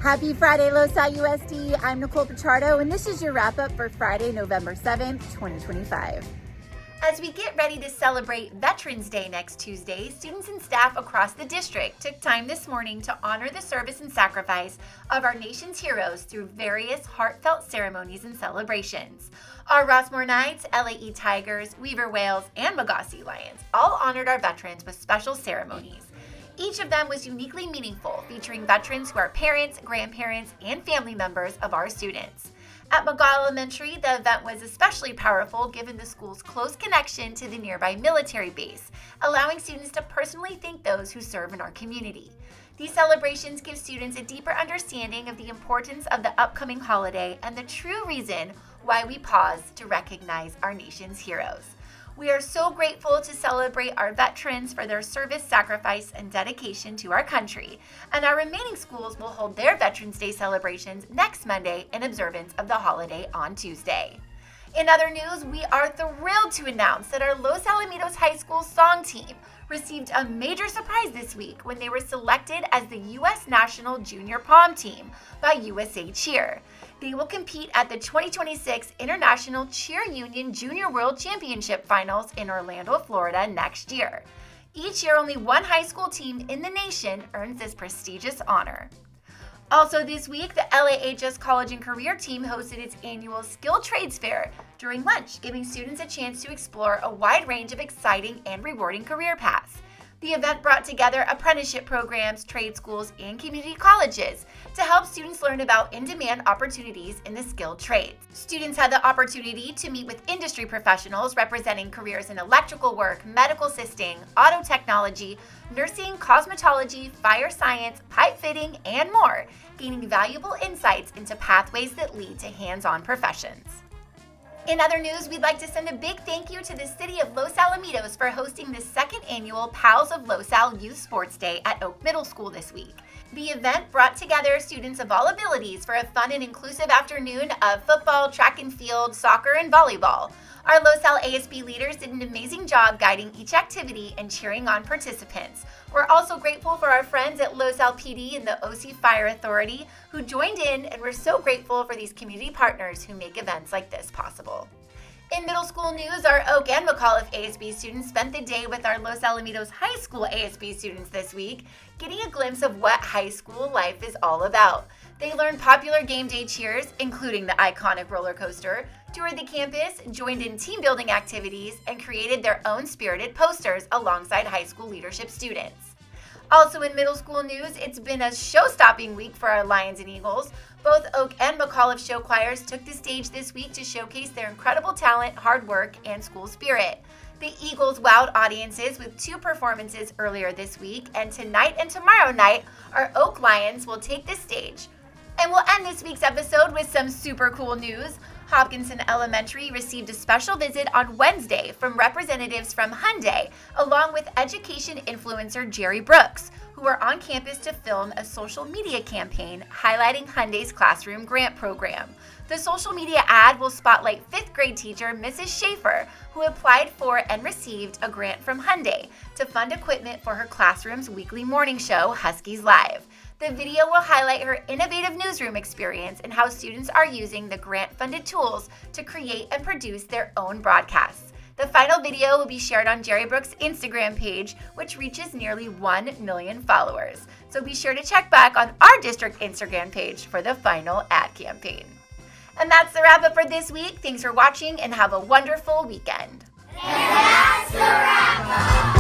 Happy Friday, LAHS USD. I'm Nicole Pichardo, and this is your wrap-up for Friday, November 7th, 2025. As we get ready to celebrate Veterans Day next Tuesday, students and staff across the district took time this morning to honor the service and sacrifice of our nation's heroes through various heartfelt ceremonies and celebrations. Our Rossmore Knights, LAE Tigers, Weaver Whales, and Magassee Lions all honored our veterans with special ceremonies. Each of them was uniquely meaningful, featuring veterans who are parents, grandparents, and family members of our students. At McGaw Elementary, the event was especially powerful given the school's close connection to the nearby military base, allowing students to personally thank those who serve in our community. These celebrations give students a deeper understanding of the importance of the upcoming holiday and the true reason why we pause to recognize our nation's heroes. We are so grateful to celebrate our veterans for their service, sacrifice, and dedication to our country, and our remaining schools will hold their Veterans Day celebrations next Monday in observance of the holiday on Tuesday. In other news, we are thrilled to announce that our Los Alamitos High School song team received a major surprise this week when they were selected as the U.S. National Junior Pom Team by USA Cheer. They will compete at the 2026 International Cheer Union Junior World Championship Finals in Orlando, Florida next year. Each year, only one high school team in the nation earns this prestigious honor. Also this week, the LAHS College and Career Team hosted its annual Skill Trades Fair during lunch, giving students a chance to explore a wide range of exciting and rewarding career paths. The event brought together apprenticeship programs, trade schools, and community colleges to help students learn about in-demand opportunities in the skilled trades. Students had the opportunity to meet with industry professionals representing careers in electrical work, medical assisting, auto technology, nursing, cosmetology, fire science, pipe fitting, and more, gaining valuable insights into pathways that lead to hands-on professions. In other news, we'd like to send a big thank you to the City of Los Alamitos for hosting the second annual Pals of Los Al Youth Sports Day at Oak Middle School this week. The event brought together students of all abilities for a fun and inclusive afternoon of football, track and field, soccer, and volleyball. Our Los Al ASB leaders did an amazing job guiding each activity and cheering on participants. We're also grateful for our friends at Los Al PD and the OC Fire Authority who joined in, and we're so grateful for these community partners who make events like this possible. In middle school news, our Oak and McAuliffe ASB students spent the day with our Los Alamitos High School ASB students this week, getting a glimpse of what high school life is all about. They learned popular game day cheers, including the iconic roller coaster, toured the campus, joined in team building activities, and created their own spirited posters alongside high school leadership students. Also in middle school news, it's been a show-stopping week for our Lions and Eagles. Both Oak and McAuliffe show choirs took the stage this week to showcase their incredible talent, hard work, and school spirit. The Eagles wowed audiences with 2 performances earlier this week, and tonight and tomorrow night, our Oak Lions will take the stage. And we'll end this week's episode with some super cool news. Hopkinson Elementary received a special visit on Wednesday from representatives from Hyundai, along with education influencer Jerry Brooks, who were on campus to film a social media campaign highlighting Hyundai's classroom grant program. The social media ad will spotlight 5th grade teacher Mrs. Schaefer, who applied for and received a grant from Hyundai to fund equipment for her classroom's weekly morning show, Huskies Live. The video will highlight her innovative newsroom experience and how students are using the grant-funded tools to create and produce their own broadcasts. The final video will be shared on Jerry Brooks' Instagram page, which reaches nearly 1 million followers. So be sure to check back on our district Instagram page for the final ad campaign. And that's the wrap-up for this week. Thanks for watching and have a wonderful weekend. And that's the wrap-up.